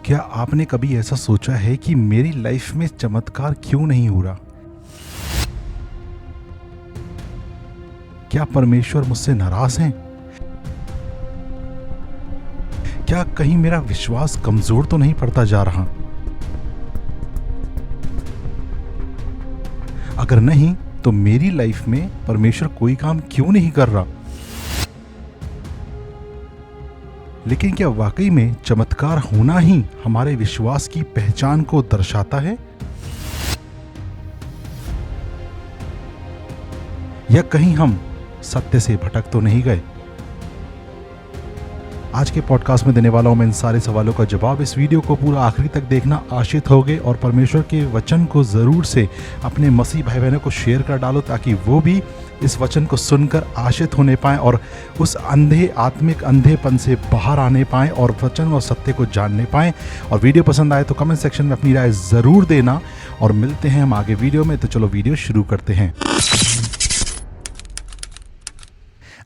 क्या आपने कभी ऐसा सोचा है कि मेरी लाइफ में चमत्कार क्यों नहीं हो रहा? क्या परमेश्वर मुझसे नाराज हैं? क्या कहीं मेरा विश्वास कमजोर तो नहीं पड़ता जा रहा? अगर नहीं, तो मेरी लाइफ में परमेश्वर कोई काम क्यों नहीं कर रहा? लेकिन क्या वाकई में चमत्कार होना ही हमारे विश्वास की पहचान को दर्शाता है? या कहीं हम सत्य से भटक तो नहीं गए? आज के पॉडकास्ट में देने वाला हूं मैं इन सारे सवालों का जवाब। इस वीडियो को पूरा आखिरी तक देखना, आशीष होगे और परमेश्वर के वचन को ज़रूर से अपने मसीह भाई बहनों को शेयर कर डालो, ताकि वो भी इस वचन को सुनकर आशीष होने पाएं और उस आत्मिक अंधेपन से बाहर आने पाएं और वचन और सत्य को जानने पाएं। और वीडियो पसंद आए तो कमेंट सेक्शन में अपनी राय ज़रूर देना। और मिलते हैं हम आगे वीडियो में। तो चलो वीडियो शुरू करते हैं।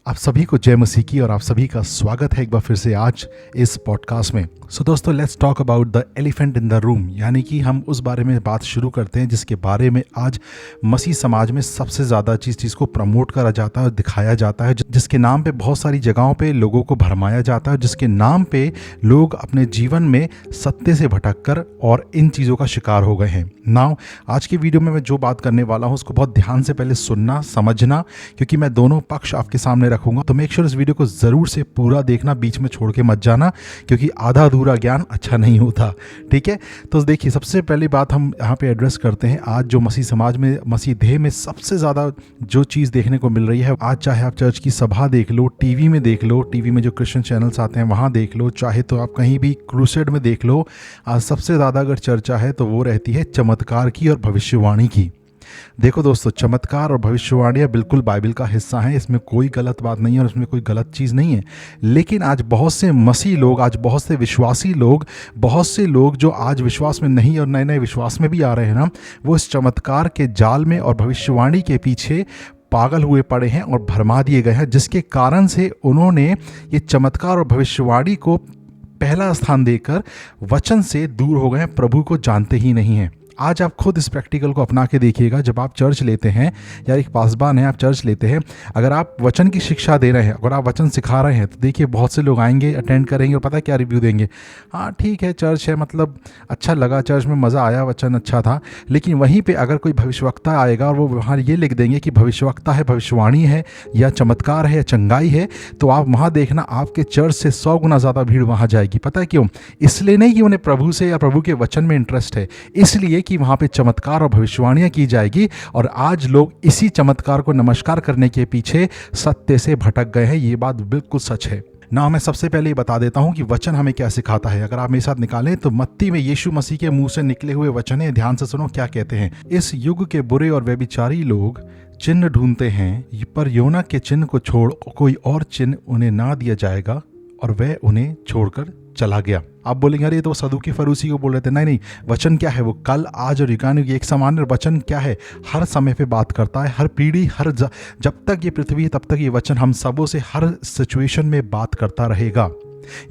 आप सभी को जय मसीह की और आप सभी का स्वागत है एक बार फिर से आज इस पॉडकास्ट में। सो दोस्तों, let's talk about the elephant in the room, यानी कि हम उस बारे में बात शुरू करते हैं जिसके बारे में आज मसीह समाज में सबसे ज़्यादा चीज़ को प्रमोट करा जाता है और दिखाया जाता है, जिसके नाम पे बहुत सारी जगहों पे लोगों को भरमाया जाता है, जिसके नाम पे लोग अपने जीवन में सत्य से भटक कर और इन चीज़ों का शिकार हो गए हैं। नाउ आज की वीडियो में मैं जो बात करने वाला हूँ उसको बहुत ध्यान से पहले सुनना, समझना, क्योंकि मैं दोनों पक्ष आपके सामने रखूंगा। तो मेक श्योर इस वीडियो को ज़रूर से पूरा देखना, बीच में छोड़ के मत जाना, क्योंकि आधा अधूरा ज्ञान अच्छा नहीं होता। ठीक है, तो देखिए, सबसे पहली बात हम यहाँ पे एड्रेस करते हैं। आज जो मसीह समाज में, मसीह देह में सबसे ज़्यादा जो चीज़ देखने को मिल रही है, आज चाहे आप चर्च की सभा देख लो, टीवी में देख लो, टीवी में जो क्रिश्चियन चैनल्स आते हैं वहाँ देख लो, चाहे तो आप कहीं भी क्रूसेड में देख लो, आज सबसे ज़्यादा अगर चर्चा है तो वो रहती है चमत्कार की और भविष्यवाणी की। देखो दोस्तों, चमत्कार और भविष्यवाणियाँ बिल्कुल बाइबल का हिस्सा हैं, इसमें कोई गलत बात नहीं है और इसमें कोई गलत चीज़ नहीं है। लेकिन आज बहुत से मसीह लोग, आज बहुत से विश्वासी लोग, बहुत से लोग जो आज विश्वास में नहीं और नए नए विश्वास में भी आ रहे हैं ना, वो इस चमत्कार के जाल में और भविष्यवाणी के पीछे पागल हुए पड़े हैं और भरमा दिए गए हैं, जिसके कारण से उन्होंने ये चमत्कार और भविष्यवाणी को पहला स्थान देकर वचन से दूर हो गए हैं, प्रभु को जानते ही नहीं हैं। आज आप खुद इस प्रैक्टिकल को अपना के देखिएगा। जब आप चर्च लेते हैं, या एक पासबान है, आप चर्च लेते हैं, अगर आप वचन की शिक्षा दे रहे हैं, अगर आप वचन सिखा रहे हैं, तो देखिए बहुत से लोग आएंगे, अटेंड करेंगे और पता है क्या रिव्यू देंगे? हाँ ठीक है, चर्च है, मतलब अच्छा लगा, चर्च में मज़ा आया, वचन अच्छा था। लेकिन वहीं पर अगर कोई भविष्यवक्ता आएगा और वो वहाँ ये लिख देंगे कि भविष्यवक्ता है, भविष्यवाणी है, या चमत्कार है, या चंगाई है, तो आप वहाँ देखना आपके चर्च से 100 गुना ज़्यादा भीड़ वहाँ जाएगी। पता है क्यों? इसलिए नहीं कि उन्हें प्रभु से या प्रभु के वचन में इंटरेस्ट है, इसलिए कि वहाँ पे चमत्कार और भविष्यवाणियां की जाएगी। और आज लोग इसी चमत्कार को नमस्कार करने के पीछे सत्य से भटक गए हैं। ये बात बिल्कुल सच है ना। मैं सबसे पहले ही बता देता हूं कि वचन हमें क्या सिखाता है। अगर आप मेरे साथ निकालें तो मत्ती में यीशु मसीह के मुंह से निकले हुए वचन है। ध्यान से सुनो क्या कहते हैं। इस युग के बुरे और व्यभिचारी लोग चिन्ह ढूंढते हैं, पर योना के चिन्ह को छोड़ कोई और चिन्ह उन्हें ना दिया जाएगा, और वह उन्हें छोड़कर चला गया। आप बोलेंगे अरे ये तो सदूकी फरूसी को बोल रहे थे। नहीं, वचन क्या है? वो कल, आज और युगान एक समान है। वचन क्या है? हर समय पे बात करता है, हर पीढ़ी, जब तक ये पृथ्वी है तब तक ये वचन हम सबों से हर सिचुएशन में बात करता रहेगा।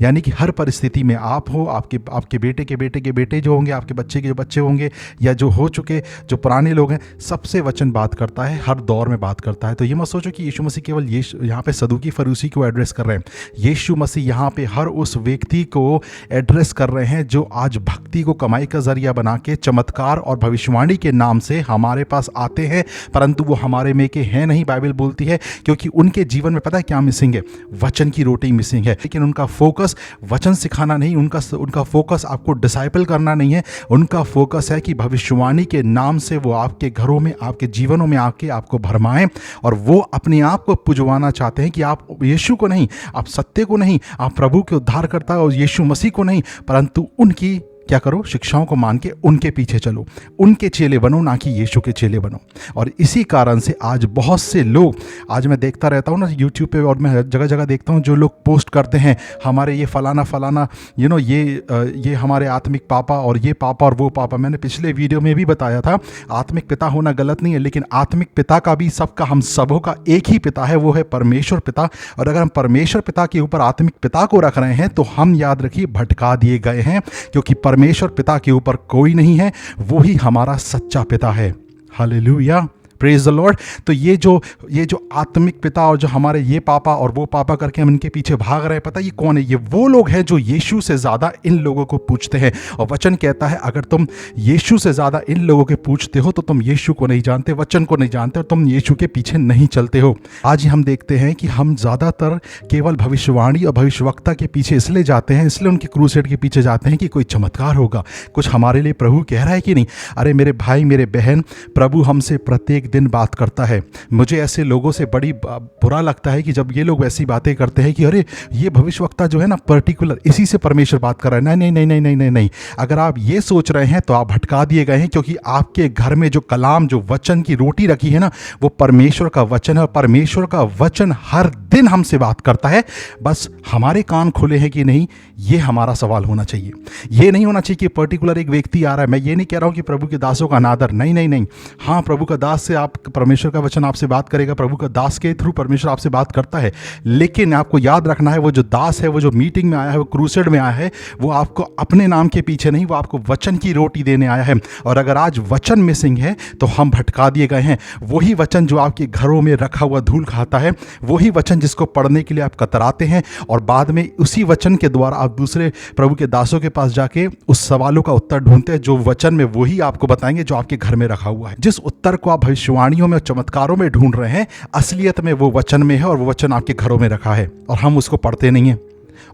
यानी कि हर परिस्थिति में आप हो, आपके बेटे के बेटे के बेटे जो होंगे, आपके बच्चे के जो बच्चे होंगे, या जो हो चुके, जो पुराने लोग हैं, सबसे वचन बात करता है, हर दौर में बात करता है। तो ये मत सोचो कि यीशु मसीह केवल यहाँ पे सदूकी फरूसी को एड्रेस कर रहे हैं। यीशु मसीह यहाँ पे हर उस व्यक्ति को एड्रेस कर रहे हैं जो आज भक्ति को कमाई का जरिया बना के चमत्कार और भविष्यवाणी के नाम से हमारे पास आते हैं, परंतु वो हमारे में के हैं नहीं, बाइबल बोलती है, क्योंकि उनके जीवन में पता है क्या मिसिंग है? वचन की रोटी मिसिंग है। लेकिन उनका फोकस वचन सिखाना नहीं, उनका फोकस आपको डिसाइपल करना नहीं है। उनका फोकस है कि भविष्यवाणी के नाम से वो आपके घरों में, आपके जीवनों में आके आपको भरमाएं, और वो अपने आप को पुजवाना चाहते हैं कि आप यीशु को नहीं, आप सत्य को नहीं, आप प्रभु के उद्धारकर्ता और यीशु मसीह को नहीं, परंतु उनकी क्या करो, शिक्षाओं को मान के उनके पीछे चलो, उनके चेले बनो, ना कि यीशु के चेले बनो। और इसी कारण से आज बहुत से लोग, आज मैं देखता रहता हूँ ना यूट्यूब पे, और मैं जगह जगह देखता हूँ जो लोग पोस्ट करते हैं हमारे ये फलाना फलाना ये हमारे आत्मिक पापा और ये पापा और वो पापा। मैंने पिछले वीडियो में भी बताया था, आत्मिक पिता होना गलत नहीं है, लेकिन आत्मिक पिता का भी सबका, हम सबों का एक ही पिता है, वो है परमेश्वर पिता। और अगर हम परमेश्वर पिता के ऊपर आत्मिक पिता को रख रहे हैं तो हम याद रखिए भटका दिए गए हैं, क्योंकि परमेश्वर पिता के ऊपर कोई नहीं है, वो ही हमारा सच्चा पिता है। Hallelujah, praise the Lord. तो ये जो आत्मिक पिता और जो हमारे ये पापा और वो पापा करके हम इनके पीछे भाग रहे हैं, पता ये कौन है? ये वो लोग हैं जो यीशु से ज़्यादा इन लोगों को पूछते हैं। और वचन कहता है अगर तुम यीशु से ज़्यादा इन लोगों के पूछते हो तो तुम यीशु को नहीं जानते, वचन को नहीं जानते, और तुम यीशु के पीछे नहीं चलते हो। आज हम देखते हैं कि हम ज़्यादातर केवल भविष्यवाणी और भविष्यवक्ता के पीछे इसलिए जाते हैं, इसलिए उनके क्रूसेड के पीछे जाते हैं कि कोई चमत्कार होगा, कुछ हमारे लिए प्रभु कह रहा है कि नहीं। अरे मेरे भाई मेरे बहन, प्रभु हमसे प्रत्येक दिन बात करता है। मुझे ऐसे लोगों से बड़ी बुरा लगता है कि जब ये लोग ऐसी बातें करते हैं कि अरे ये भविष्यवक्ता जो है ना पर्टिकुलर इसी से परमेश्वर बात कर रहा है। नहीं नहीं नहीं नहीं नहीं नहीं, अगर आप ये सोच रहे हैं तो आप भटका दिए गए हैं, क्योंकि आपके घर में जो कलाम, जो वचन की रोटी रखी है ना, वो परमेश्वर का वचन है। और परमेश्वर का वचन हर दिन हमसे बात करता है, बस हमारे कान खुले हैं कि नहीं, ये हमारा सवाल होना चाहिए। ये नहीं होना चाहिए कि पर्टिकुलर एक व्यक्ति आ रहा है। मैं ये नहीं कह रहा हूं कि प्रभु के दासों का अनादर, नहीं नहीं नहीं। हाँ, प्रभु का दास से आप, परमेश्वर का वचन आपसे बात करेगा, प्रभु का दास के थ्रू परमेश्वर आपसे बात करता है। लेकिन आपको याद रखना है, वो जो दास है, वो जो मीटिंग में आया है, वो क्रूसेड में आया है, वो आपको अपने नाम के पीछे नहीं, वो आपको वचन की रोटी देने आया है। और अगर आज वचन मिसिंग है तो हम भटका दिए गए हैं। वही वचन जो आपके घरों में रखा हुआ धूल खाता है, वही वचन जिसको पढ़ने के लिए आप कतराते हैं, और बाद में उसी वचन के द्वारा आप दूसरे प्रभु के दासों के पास जाके उस सवालों का उत्तर ढूंढते हैं जो वचन में वही आपको बताएंगे जो आपके घर में रखा हुआ है। जिस उत्तर को आप भविष्यवाणियों में, चमत्कारों में ढूंढ रहे हैं, असलियत में वो वचन में है, और वो वचन आपके घरों में रखा है, और हम उसको पढ़ते नहीं हैं।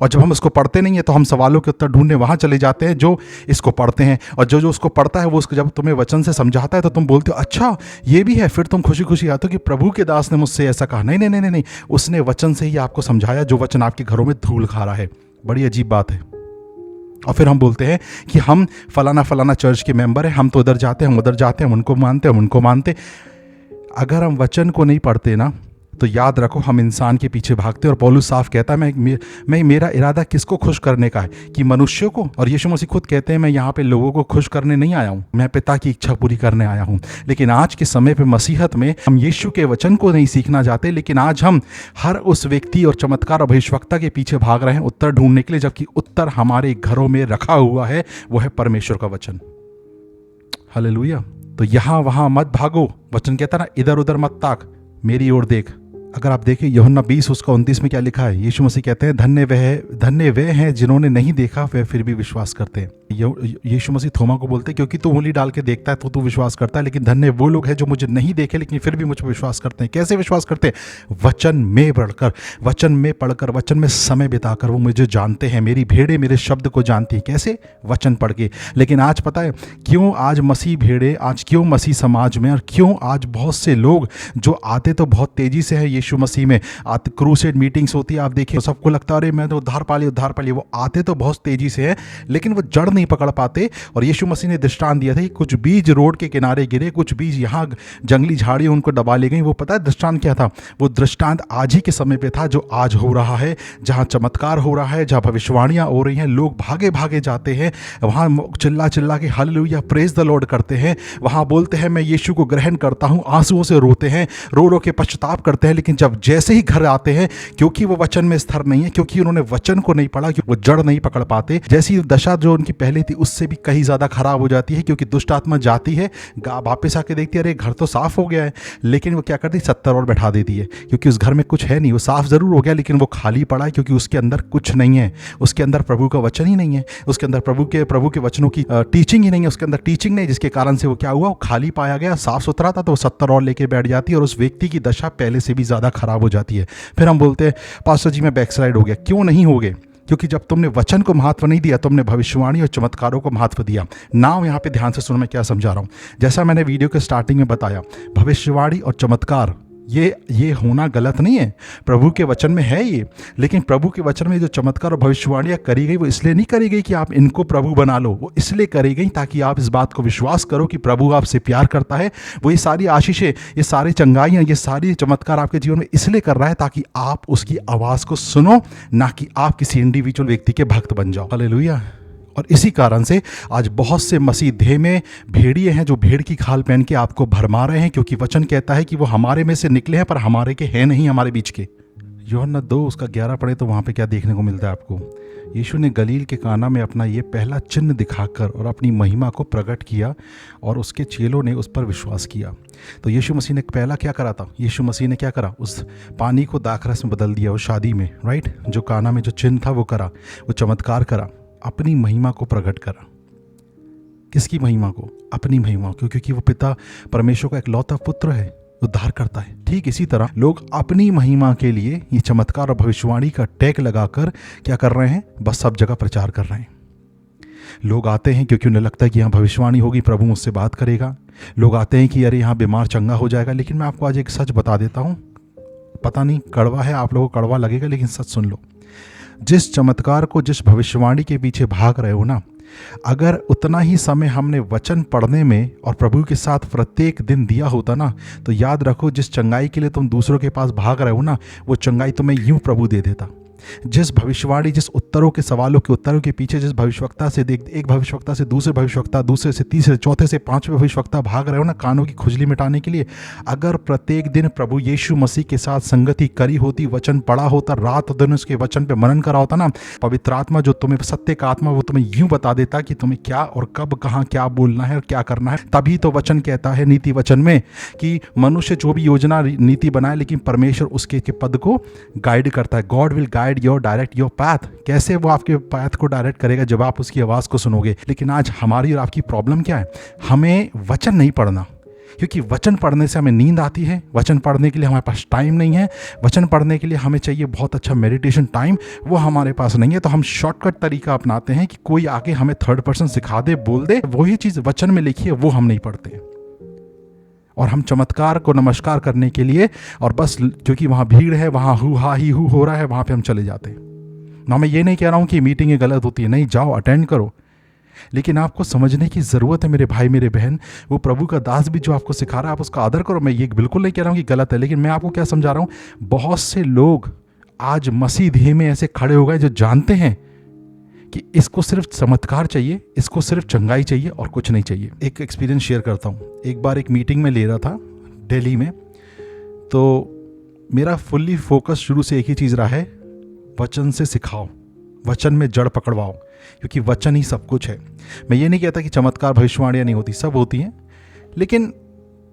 और जब हम उसको पढ़ते नहीं हैं तो हम सवालों के उत्तर ढूंढने वहां चले जाते हैं जो इसको पढ़ते हैं। और जो उसको पढ़ता है वो उसको जब तुम्हें वचन से समझाता है तो तुम बोलते हो अच्छा ये भी है, फिर तुम खुशी खुशी आते हो कि प्रभु के दास ने मुझसे ऐसा कहा। नहीं नहीं नहीं नहीं, उसने वचन से ही आपको समझाया, जो वचन आपके घरों में धूल खा रहा है। बड़ी अजीब बात है। और फिर हम बोलते हैं कि हम फलाना फलाना चर्च के मेंबर हैं, हम तो उधर जाते हैं, हम उधर जाते हैं, हम उनको मानते हैं, हम उनको मानते। अगर हम वचन को नहीं पढ़ते ना, तो याद रखो हम इंसान के पीछे भागते हैं। और पौलुस साफ कहता है मैं मेरा इरादा किसको खुश करने का है, कि मनुष्यों को। और यीशु मसीह खुद कहते हैं मैं यहाँ पे लोगों को खुश करने नहीं आया हूँ, मैं पिता की इच्छा पूरी करने आया हूँ। लेकिन आज के समय पे मसीहत में हम यीशु के वचन को नहीं सीखना चाहते, लेकिन आज हम हर उस व्यक्ति और चमत्कार और भविष्यवक्ता के पीछे भाग रहे हैं उत्तर ढूंढने के लिए, जबकि उत्तर हमारे घरों में रखा हुआ है, वो है परमेश्वर का वचन। हालेलुया। तो यहाँ वहाँ मत भागो, वचन कहता है ना, इधर उधर मत ताक, मेरी ओर देख। अगर आप देखें यूहन्ना 20:29 में क्या लिखा है, यीशु मसीह कहते हैं धन्य वे हैं जिन्होंने नहीं देखा वे फिर भी विश्वास करते हैं। यीशु मसीह थोमा को बोलते हैं क्योंकि तू उंगली डाल के देखता है तो तू विश्वास करता है, लेकिन धन्य वो लोग हैं जो मुझे नहीं देखे लेकिन फिर भी मुझ पर विश्वास करते हैं। कैसे विश्वास करते हैं? वचन में पढ़कर, वचन में पढ़कर, वचन में समय बिताकर वो मुझे जानते हैं। मेरी भेड़ें मेरे शब्द को जानती हैं। कैसे? वचन पढ़ के। लेकिन आज पता है क्यों आज मसीह भेड़े, आज क्यों मसीह समाज में, और क्यों आज बहुत से लोग जो आते तो बहुत तेजी से है यीशु मसीह में, आते क्रूसेड मीटिंग्स होती है, आप देखिए सबको लगता है अरे मैं तो उद्धार पा लिया। वो आते तो बहुत तेजी से है लेकिन वो जड़ नहीं पकड़ पाते। और यीशु मसीह ने दृष्टांत दिया था कि कुछ बीज रोड के किनारे गिरे, कुछ बीज यहाँ जंगली झाड़ियाँ उनको दबा ले गई। वो पता है दृष्टांत क्या था? वो दृष्टांत आज ही के समय पे था जो आज हो रहा है, जहाँ चमत्कार हो रहा है, जहाँ भविष्यवाणियाँ हो रही हैं, लोग भागे भागे जाते हैं, वहाँ चिल्ला चिल्ला के हालेलुया प्रेज द लॉर्ड करते हैं, वहाँ बोलते हैं मैं यीशु को ग्रहण करता हूँ, आंसुओं से रोते हैं, रो रो के पश्चाताप करते हैं। लेकिन जब जैसे ही घर आते हैं, क्योंकि वो वचन में स्थिर नहीं है, क्योंकि उन्होंने वचन को नहीं पढ़ा, क्योंकि वो जड़ नहीं पकड़ पाते, जैसी दशा जो उनकी पहले थी उससे भी कहीं ज़्यादा खराब हो जाती है। क्योंकि दुष्ट आत्मा जाती है, वापस आके देखती है अरे घर तो साफ हो गया है, लेकिन वो क्या करती है 70 और बैठा देती है, क्योंकि उस घर में कुछ है नहीं। वो साफ ज़रूर हो गया लेकिन वो खाली पड़ा है, क्योंकि उसके अंदर कुछ नहीं है, उसके अंदर प्रभु का वचन ही नहीं है, उसके अंदर प्रभु के वचनों की टीचिंग ही नहीं है, उसके अंदर टीचिंग नहीं, जिसके कारण से वो क्या हुआ, वो खाली पाया गया। साफ सुथरा था तो वो 70 और लेके बैठ जाती है और उस व्यक्ति की दशा पहले से भी ज़्यादा खराब हो जाती है। फिर हम बोलते हैं पास्टर जी मैं बैकस्लाइड हो गया। क्यों नहीं हो गए? क्योंकि जब तुमने वचन को महत्व नहीं दिया, तुमने भविष्यवाणी और चमत्कारों को महत्व दिया। नाउ यहाँ पे ध्यान से सुनो मैं क्या समझा रहा हूँ। जैसा मैंने वीडियो के स्टार्टिंग में बताया, भविष्यवाणी और चमत्कार ये होना गलत नहीं है, प्रभु के वचन में है ये। लेकिन प्रभु के वचन में जो चमत्कार और भविष्यवाणियाँ करी गई वो इसलिए नहीं करी गई कि आप इनको प्रभु बना लो, वो इसलिए करी गई ताकि आप इस बात को विश्वास करो कि प्रभु आपसे प्यार करता है। वो ये सारी आशीषें, ये सारी चंगाइयाँ, ये सारी चमत्कार आपके जीवन में इसलिए कर रहा है ताकि आप उसकी आवाज़ को सुनो, ना कि आप किसी इंडिविजुअल व्यक्ति के भक्त बन जाओ। हालेलुया। और इसी कारण से आज बहुत से मसीह देह में भेड़िए हैं जो भेड़ की खाल पहन के आपको भरमा रहे हैं, क्योंकि वचन कहता है कि वो हमारे में से निकले हैं पर हमारे के हैं नहीं, हमारे बीच के। यूहन्ना 2:11 पढ़े तो वहाँ पे क्या देखने को मिलता है आपको? यीशु ने गलील के काना में अपना ये पहला चिन्ह दिखाकर और अपनी महिमा को प्रकट किया और उसके चेलों ने उस पर विश्वास किया। तो यीशु मसीह ने पहला क्या करा था? यीशु मसीह ने क्या करा? उस पानी को दाखरस में बदल दिया, वो शादी में, राइट, जो काना में जो चिन्ह था वो करा, वो चमत्कार करा, अपनी महिमा को प्रकट करा। किसकी महिमा को? अपनी महिमा को, क्योंकि वो पिता परमेश्वर का इकलौता पुत्र है, उद्धार करता है। ठीक इसी तरह लोग अपनी महिमा के लिए ये चमत्कार और भविष्यवाणी का टैग लगाकर क्या कर रहे हैं? बस सब जगह प्रचार कर रहे हैं। लोग आते हैं क्योंकि उन्हें लगता है कि यहाँ भविष्यवाणी होगी, प्रभु मुझसे बात करेगा। लोग आते हैं कि अरे यहाँ बीमार चंगा हो जाएगा। लेकिन मैं आपको आज एक सच बता देता हूँ, पता नहीं कड़वा है, आप लोगों को कड़वा लगेगा, लेकिन सच सुन लो। जिस चमत्कार को, जिस भविष्यवाणी के पीछे भाग रहे हो ना, अगर उतना ही समय हमने वचन पढ़ने में और प्रभु के साथ प्रत्येक दिन दिया होता ना, तो याद रखो जिस चंगाई के लिए तुम दूसरों के पास भाग रहे हो ना, वो चंगाई तुम्हें यूं प्रभु दे देता। जिस भविष्यवाणी, जिस उत्तरों के सवालों के उत्तरों के पीछे जिस भविष्यवक्ता से एक भविष्यवक्ता से दूसरे भविष्यवक्ता, दूसरे से तीसरे, चौथे से पांचवें भविष्यवक्ता भाग रहे हो ना कानों की खुजली मिटाने के लिए, अगर प्रत्येक दिन प्रभु यीशु मसीह के साथ संगति करी होती, वचन पढ़ा होता, रात दिन उसके वचन पे मनन करा होता ना, पवित्र आत्मा जो तुम्हें, सत्य का आत्मा, वो तुम्हें यूं बता देता कि तुम्हें क्या और कब कहाँ क्या बोलना है और क्या करना है। तभी तो वचन कहता है नीति वचन में कि मनुष्य जो भी योजना नीति बनाए, लेकिन परमेश्वर उसके के पद को गाइड करता है। God will guide your direct your path. कैसे वो आपके पाथ को डायरेक्ट करेगा? जब आप उसकी आवाज़ को सुनोगे। लेकिन आज हमारी और आपकी प्रॉब्लम क्या है? हमें वचन नहीं पढ़ना, क्योंकि वचन पढ़ने से हमें नींद आती है, वचन पढ़ने के लिए हमारे पास टाइम नहीं है, वचन पढ़ने के लिए हमें चाहिए बहुत अच्छा मेडिटेशन टाइम, वो हमारे पास नहीं है। तो हम शॉर्टकट तरीका अपनाते हैं कि कोई आके हमें थर्ड पर्सन सिखा दे, बोल दे, वही चीज़ वचन में लिखी है वो हम नहीं पढ़ते। और हम चमत्कार को नमस्कार करने के लिए, और बस क्योंकि वहाँ भीड़ है, वहाँ हु हा ही हु हो रहा है, वहाँ पे हम चले जाते हैं ना। मैं ये नहीं कह रहा हूँ कि मीटिंगें गलत होती है, नहीं, जाओ अटेंड करो, लेकिन आपको समझने की ज़रूरत है मेरे भाई मेरे बहन, वो प्रभु का दास भी जो आपको सिखा रहा है आप उसका आदर करो। मैं ये बिल्कुल नहीं कह रहा हूँ कि गलत है, लेकिन मैं आपको क्या समझा रहा हूँ, बहुत से लोग आज मसीह देह में ऐसे खड़े हो गए जो जानते हैं कि इसको सिर्फ चमत्कार चाहिए, इसको सिर्फ चंगाई चाहिए और कुछ नहीं चाहिए। एक एक्सपीरियंस शेयर करता हूँ। एक बार एक मीटिंग में ले रहा था दिल्ली में, तो मेरा फुल्ली फोकस शुरू से एक ही चीज़ रहा है, वचन से सिखाओ, वचन में जड़ पकड़वाओ, क्योंकि वचन ही सब कुछ है। मैं ये नहीं कहता कि चमत्कार भविष्यवाणियाँ नहीं होती, सब होती हैं, लेकिन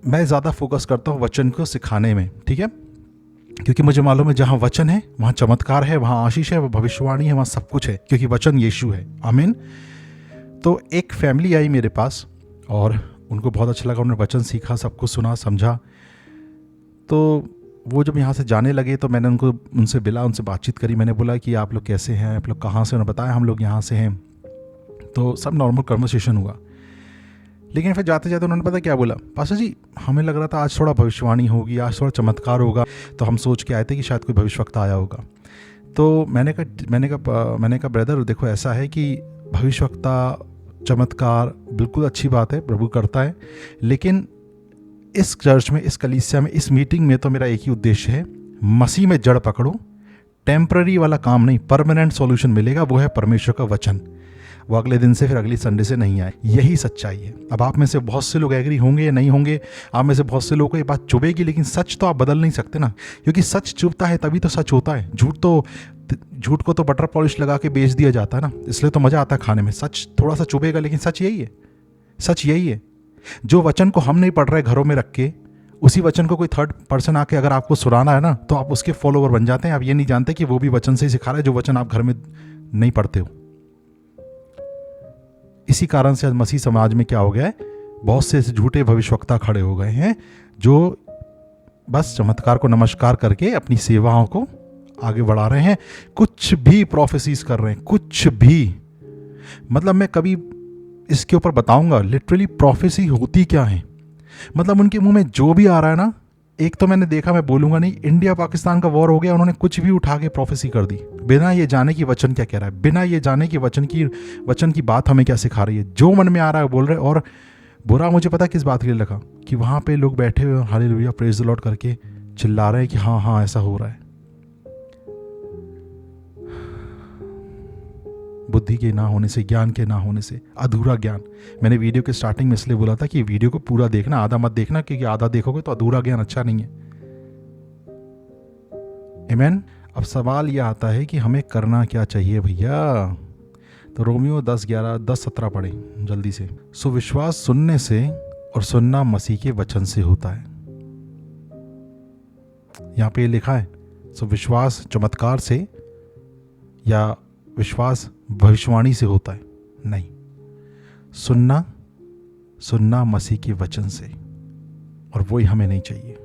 मैं ज़्यादा फोकस करता हूँ वचन को सिखाने में, ठीक है, क्योंकि मुझे मालूम है जहाँ वचन है वहाँ चमत्कार है, वहाँ आशीष है, वहाँ भविष्यवाणी है, वहाँ सब कुछ है, क्योंकि वचन यीशु है। आमीन। तो एक फैमिली आई मेरे पास और उनको बहुत अच्छा लगा, उन्होंने वचन सीखा, सब कुछ सुना समझा। तो वो जब यहाँ से जाने लगे तो मैंने उनसे मिला, उनसे बातचीत करी। मैंने बोला कि आप लोग कैसे हैं, आप लोग कहाँ से? उन्होंने बताया हम लोग यहाँ से हैं। तो सब नॉर्मल कन्वर्सेशन हुआ। लेकिन फिर जाते जाते उन्होंने पता क्या बोला, पास्टर जी हमें लग रहा था आज थोड़ा भविष्यवाणी होगी, आज थोड़ा चमत्कार होगा, तो हम सोच के आए थे कि शायद कोई भविष्यवक्ता आया होगा। तो मैंने कहा ब्रदर देखो ऐसा है कि भविष्यवक्ता, चमत्कार बिल्कुल अच्छी बात है, प्रभु करता है, लेकिन इस चर्च में, इस कलीसिया में, इस मीटिंग में तो मेरा एक ही उद्देश्य है, मसीह में जड़ पकड़ो, टेम्पररी वाला काम नहीं, परमानेंट सॉल्यूशन मिलेगा, वो है परमेश्वर का वचन। वो अगले दिन से फिर अगली संडे से नहीं आए, यही सच्चाई है। अब आप में से बहुत से लोग एग्री होंगे या नहीं होंगे, आप में से बहुत से लोगों को ये बात चुभेगी, लेकिन सच तो आप बदल नहीं सकते ना, क्योंकि सच चुभता है तभी तो सच होता है। झूठ को तो बटर पॉलिश लगा के बेच दिया जाता है ना, इसलिए तो मज़ा आता है खाने में। सच थोड़ा सा चुभेगा, लेकिन सच यही है, सच यही है। जो वचन को हम नहीं पढ़ रहे घरों में रख के, उसी वचन को कोई थर्ड पर्सन आके अगर आपको सुनाना है ना, तो आप उसके फॉलोवर बन जाते हैं। आप ये नहीं जानते कि वो भी वचन से ही सिखा रहा है, जो वचन आप घर में नहीं पढ़ते हो। इसी कारण से आज मसीह समाज में क्या हो गया है, बहुत से झूठे भविष्यवक्ता खड़े हो गए हैं जो बस चमत्कार को नमस्कार करके अपनी सेवाओं को आगे बढ़ा रहे हैं, कुछ भी प्रोफेसीज कर रहे हैं, कुछ भी। मतलब मैं कभी इसके ऊपर बताऊंगा लिटरली प्रोफेसी होती क्या है। मतलब उनके मुंह में जो भी आ रहा है ना, एक तो मैंने देखा, मैं बोलूँगा नहीं, इंडिया पाकिस्तान का वॉर हो गया, उन्होंने कुछ भी उठा के प्रोफेसी कर दी बिना ये जाने कि वचन क्या कह रहा है, बिना ये जाने कि वचन की बात हमें क्या सिखा रही है। जो मन में आ रहा है बोल रहे। और बुरा मुझे पता किस बात के लिए लगा कि वहाँ पे लोग बैठे हुए हालेलुया प्रेज द लॉर्ड करके चिल्ला रहे हैं कि हाँ हाँ ऐसा हो रहा है। बुद्धि के ना होने से, ज्ञान के ना होने से, अधूरा ज्ञान। मैंने वीडियो के स्टार्टिंग में इसलिए बोला था कि वीडियो को पूरा देखना, आधा मत देखना, क्योंकि आधा देखोगे तो अधूरा ज्ञान अच्छा नहीं है। आमीन। अब सवाल यह आता है कि हमें करना क्या चाहिए भैया। तो रोमियो 10:17 पढ़े जल्दी से। सो विश्वास सुनने से और सुनना मसीह के वचन से होता है। यहाँ पे लिखा है सो विश्वास चमत्कार से या विश्वास भविष्यवाणी से होता है, नहीं। सुनना मसीह के वचन से, और वही हमें नहीं चाहिए।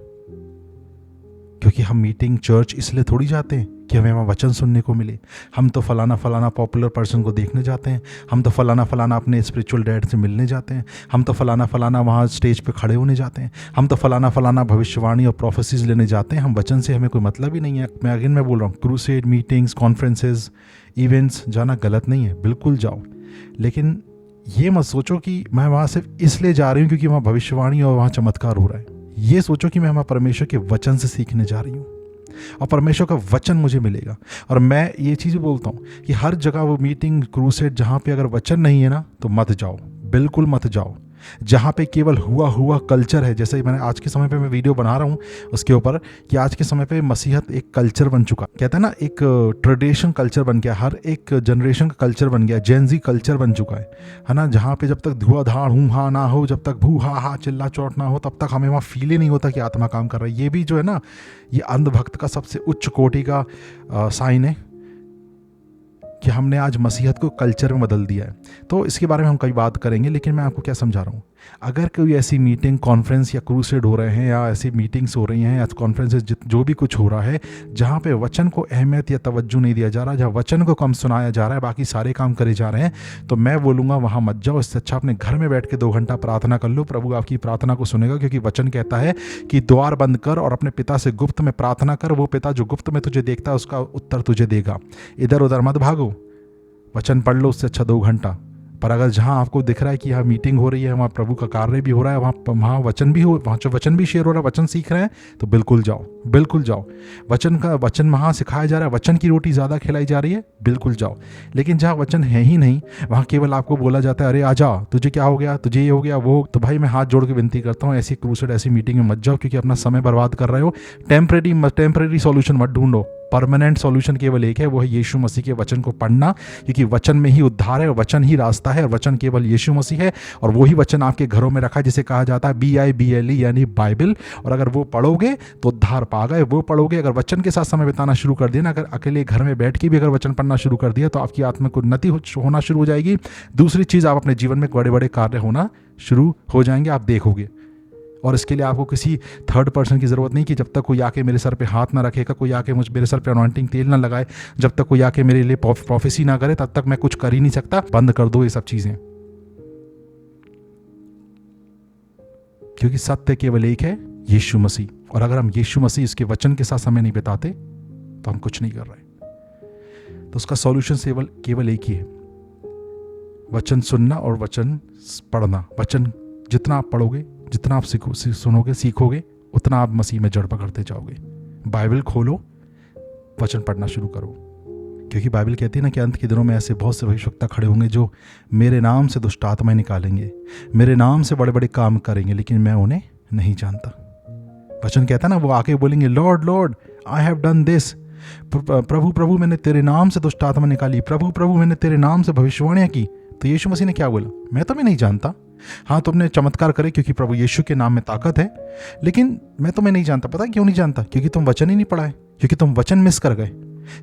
क्योंकि हम मीटिंग चर्च इसलिए थोड़ी जाते हैं कि हमें वहाँ वचन सुनने को मिले। हम तो फलाना पॉपुलर पर्सन को देखने जाते हैं, हम तो फलाना अपने स्पिरिचुअल डैड से मिलने जाते हैं, हम तो फलाना वहाँ स्टेज पे खड़े होने जाते हैं, हम तो फलाना भविष्यवाणी और प्रोफेसीज लेने जाते हैं। हम वचन से हमें कोई मतलब ही नहीं है। मैं बोल रहा हूँ, क्रूसेड, मीटिंग्स, कॉन्फ्रेंसेज, इवेंट्स जाना गलत नहीं है, बिल्कुल जाओ। लेकिन ये मत सोचो कि मैं वहाँ सिर्फ इसलिए जा रही हूँ क्योंकि वहाँ भविष्यवाणी और वहाँ चमत्कार हो रहा है। ये सोचो कि मैं वहाँ परमेश्वर के वचन से सीखने जा रही हूँ और परमेश्वर का वचन मुझे मिलेगा। और मैं ये चीज़ बोलता हूँ कि हर जगह वो मीटिंग, क्रूसेड, जहाँ पे अगर वचन नहीं है ना तो मत जाओ, बिल्कुल मत जाओ। जहाँ पे केवल हुआ कल्चर है, जैसे मैंने आज के समय पे मैं वीडियो बना रहा हूँ उसके ऊपर कि आज के समय पे मसीहत एक कल्चर बन चुका, कहते हैं ना एक ट्रेडिशन कल्चर बन गया, हर एक जनरेशन का कल्चर बन गया, जेनजी कल्चर बन चुका है ना। जहाँ पे जब तक धुआंधार हूँ हाँ ना हो, जब तक भू हा चिल्ला चोट ना हो, तब तक हमें वहाँ फील ही नहीं होता कि आत्मा काम कर रहा है। ये भी जो है ना, ये अंधभक्त का सबसे उच्च कोटि का साइन है कि हमने आज मसीहत को कल्चर में बदल दिया है। तो इसके बारे में हम कई बात करेंगे, लेकिन मैं आपको क्या समझा रहा हूँ, अगर कोई ऐसी मीटिंग, कॉन्फ्रेंस या क्रूसेड हो रहे हैं या ऐसी मीटिंग्स हो रही हैं या कॉन्फ्रेंसेज, जो भी कुछ हो रहा है जहाँ पे वचन को अहमियत या तवज्जो नहीं दिया जा रहा, जहाँ वचन को कम सुनाया जा रहा है, बाकी सारे काम करे जा रहे हैं, तो मैं बोलूँगा वहाँ मत जाओ। इससे अच्छा अपने घर में बैठ के 2 घंटा प्रार्थना कर लो, प्रभु आपकी प्रार्थना को सुनेगा। क्योंकि वचन कहता है कि द्वार बंद कर और अपने पिता से गुप्त में प्रार्थना कर, वो पिता जो गुप्त में तुझे देखता है उसका उत्तर तुझे देगा। इधर उधर मत भागो, वचन पढ़ लो, उससे अच्छा 2 घंटा। पर अगर जहाँ आपको दिख रहा है कि यहाँ मीटिंग हो रही है, वहाँ प्रभु का कार्य भी हो रहा है, वहाँ वचन भी हो, वहाँ जो वचन भी शेयर हो रहा है, वचन सीख रहे हैं, तो बिल्कुल जाओ, बिल्कुल जाओ। वचन वहाँ सिखाया जा रहा है, वचन की रोटी ज़्यादा खिलाई जा रही है, बिल्कुल जाओ। लेकिन जहाँ वचन है ही नहीं, वहाँ केवल आपको बोला जाता है अरे आ जा, तुझे क्या हो गया, तुझे ये हो गया वो, तो भाई मैं हाथ जोड़ के विनती करता हूँ, ऐसी क्रूसेड, ऐसी मीटिंग में मत जाओ, क्योंकि अपना समय बर्बाद कर रहे हो। टेम्परेरी सॉल्यूशन मत ढूंढो, परमानेंट सॉल्यूशन केवल एक है, वो है यीशु मसीह के वचन को पढ़ना। क्योंकि वचन में ही उद्धार है और वचन ही रास्ता है और वचन केवल यीशु मसीह है। और वही वचन आपके घरों में रखा है, जिसे कहा जाता है BIBLE यानी बाइबल। और अगर वो पढ़ोगे तो उद्धार पा गए। वो पढ़ोगे, अगर वचन के साथ समय बिताना शुरू कर दिया ना, अगर अकेले घर में बैठ के भी अगर वचन पढ़ना शुरू कर दिया, तो आपकी आत्मिक उन्नति होना शुरू हो जाएगी। दूसरी चीज़, आप अपने जीवन में बड़े बड़े कार्य होना शुरू हो जाएंगे, आप देखोगे। और इसके लिए आपको किसी थर्ड पर्सन की ज़रूरत नहीं कि जब तक कोई आके मेरे सर पे हाथ ना रखेगा, कोई आके मेरे सर पे अनॉइंटिंग तेल ना लगाए, जब तक कोई आके मेरे लिए प्रोफेसी ना करे, तब तक मैं कुछ कर ही नहीं सकता। बंद कर दो ये सब चीज़ें, क्योंकि सत्य केवल एक है, यीशु मसीह। और अगर हम यीशु मसीह इसके वचन के साथ समय नहीं बिताते तो हम कुछ नहीं कर रहे। तो उसका सॉल्यूशन केवल एक ही है, वचन सुनना और वचन पढ़ना। वचन जितना आप पढ़ोगे, जितना आप सुनोगे, सीखोगे, उतना आप मसीह में जड़ पकड़ते जाओगे। बाइबल खोलो, वचन पढ़ना शुरू करो। क्योंकि बाइबल कहती है ना कि अंत के दिनों में ऐसे बहुत से भविष्यवक्ता खड़े होंगे जो मेरे नाम से दुष्ट आत्माएं निकालेंगे, मेरे नाम से बड़े बड़े काम करेंगे, लेकिन मैं उन्हें नहीं जानता। वचन कहता है ना, वो आके बोलेंगे lord lord I have done this, प्रभु प्रभु मैंने तेरे नाम से दुष्ट आत्मा निकाली, प्रभु प्रभु मैंने तेरे नाम से भविष्यवाणियां की। तो यीशु मसीह ने क्या बोला, मैं तुम्हें नहीं जानता। हाँ, तुमने चमत्कार करे क्योंकि प्रभु यीशु के नाम में ताकत है, लेकिन मैं तुम्हें नहीं जानता। पता क्यों नहीं जानता? क्योंकि तुम वचन ही नहीं पढ़ा है, क्योंकि तुम वचन मिस कर गए।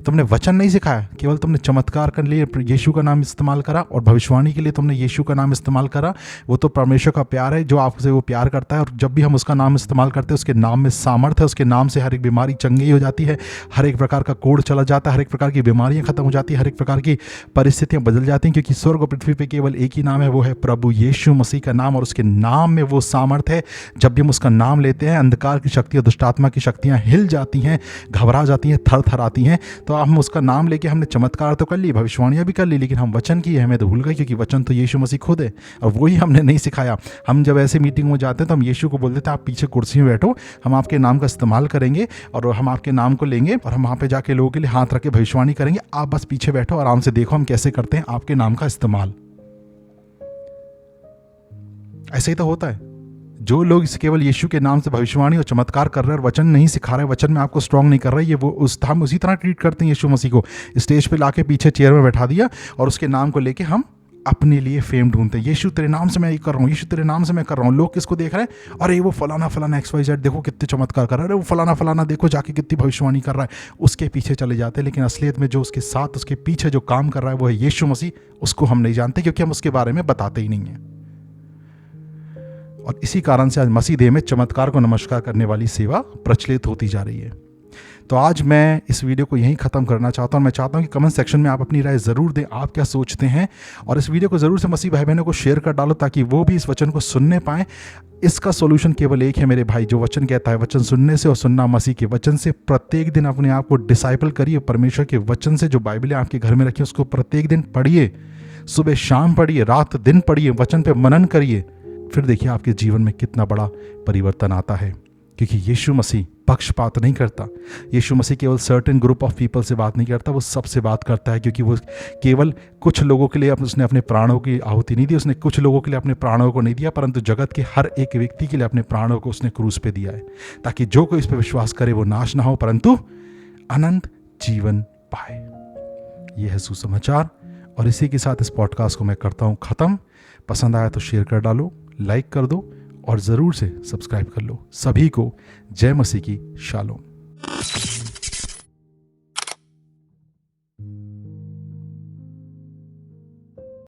तुमने वचन नहीं सिखाया, केवल तुमने चमत्कार के लिए यीशु का नाम इस्तेमाल करा और भविष्यवाणी के लिए तुमने यीशु का नाम इस्तेमाल करा। वो तो परमेश्वर का प्यार है जो आपसे वो प्यार करता है, और जब भी हम उसका नाम इस्तेमाल करते हैं उसके नाम में सामर्थ है, उसके नाम से हर एक बीमारी चंगी हो जाती है, हर एक प्रकार का कोड़ चला जाता है, हर एक प्रकार की बीमारियां खत्म हो जाती है, हर एक प्रकार की परिस्थितियां बदल जाती हैं, क्योंकि स्वर्ग और पृथ्वी पे केवल एक ही नाम है, वो है प्रभु यीशु मसीह का नाम। और उसके नाम में वो सामर्थ है, जब भी हम उसका नाम लेते हैं अंधकार की शक्ति और दुष्टात्मा की शक्तियां हिल जाती हैं, घबरा जाती हैं, थर थर आती हैं। तो हम उसका नाम लेके हमने चमत्कार तो कर ली, भविष्यवाणियां भी कर ली, लेकिन हम वचन की अहमियत भूल गए, क्योंकि वचन तो यीशु मसीह खुद है और वही हमने नहीं सिखाया। हम जब ऐसे मीटिंग में जाते हैं तो हम यीशु को बोल देते हैं आप पीछे कुर्सी में बैठो, हम आपके नाम का इस्तेमाल करेंगे और हम आपके नाम को लेंगे और हम वहाँ पे जाके लोगों के लिए हाथ रख के भविष्यवाणी करेंगे, आप बस पीछे बैठो आराम से देखो हम कैसे करते हैं आपके नाम का इस्तेमाल। ऐसे ही तो होता है। जो लोग केवल यीशु के नाम से भविष्यवाणी और चमत्कार कर रहे हैं और वचन नहीं सिखा रहे, वचन में आपको स्ट्रांग नहीं कर रहे, ये वो हम उसी तरह ट्रीट करते हैं यीशु मसीह को। स्टेज पे लाके पीछे चेयर में बैठा दिया और उसके नाम को लेके हम अपने लिए फेम ढूंढते हैं। यीशु तेरे नाम से मैं ये कर रहा हूँ, यीशु तेरे नाम से मैं कर रहा हूँ। लोग किसको देख रहे हैं? अरे वो फलाना फलाना XYZ देखो कितने चमत्कार कर रहा है, अरे वो फलाना फलाना देखो जाके कितनी भविष्यवाणी कर रहा है, उसके पीछे चले जाते हैं। लेकिन असलियत में जो उसके साथ उसके पीछे जो काम कर रहा है वो है यीशु मसीह, उसको हम नहीं जानते क्योंकि हम उसके बारे में बताते ही नहीं हैं। और इसी कारण से आज मसीह देह में चमत्कार को नमस्कार करने वाली सेवा प्रचलित होती जा रही है। तो आज मैं इस वीडियो को यहीं ख़त्म करना चाहता हूँ। मैं चाहता हूँ कि कमेंट सेक्शन में आप अपनी राय ज़रूर दें, आप क्या सोचते हैं, और इस वीडियो को ज़रूर से मसीह भाई बहनों को शेयर कर डालो ताकि वो भी इस वचन को सुनने पाएँ। इसका सॉल्यूशन केवल एक है मेरे भाई, जो वचन कहता है, वचन सुनने से और सुनना मसीह के वचन से। प्रत्येक दिन अपने आप को डिसाइपल करिए परमेश्वर के वचन से। जो बाइबलें आपके घर में रखी उसको प्रत्येक दिन पढ़िए, सुबह शाम पढ़िए, रात दिन पढ़िए, वचन पे मनन करिए। फिर देखिए आपके जीवन में कितना बड़ा परिवर्तन आता है, क्योंकि यीशु मसीह पक्षपात नहीं करता। यीशु मसीह केवल सर्टेन ग्रुप ऑफ पीपल से बात नहीं करता, वो सबसे बात करता है, क्योंकि वो केवल कुछ लोगों के लिए उसने अपने प्राणों की आहुति नहीं दी, उसने कुछ लोगों के लिए अपने प्राणों को नहीं दिया, परंतु जगत के हर एक व्यक्ति के लिए अपने प्राणों को उसने क्रूस पे दिया है, ताकि जो कोई इस पर विश्वास करे वो नाश ना हो परंतु अनंत जीवन पाए। ये है सुसमाचार, और इसी के साथ इस पॉडकास्ट को मैं करता हूँ ख़त्म। पसंद आया तो शेयर कर डालो, लाइक कर दो और ज़रूर से सब्सक्राइब कर लो। सभी को जय मसीह की शालोम।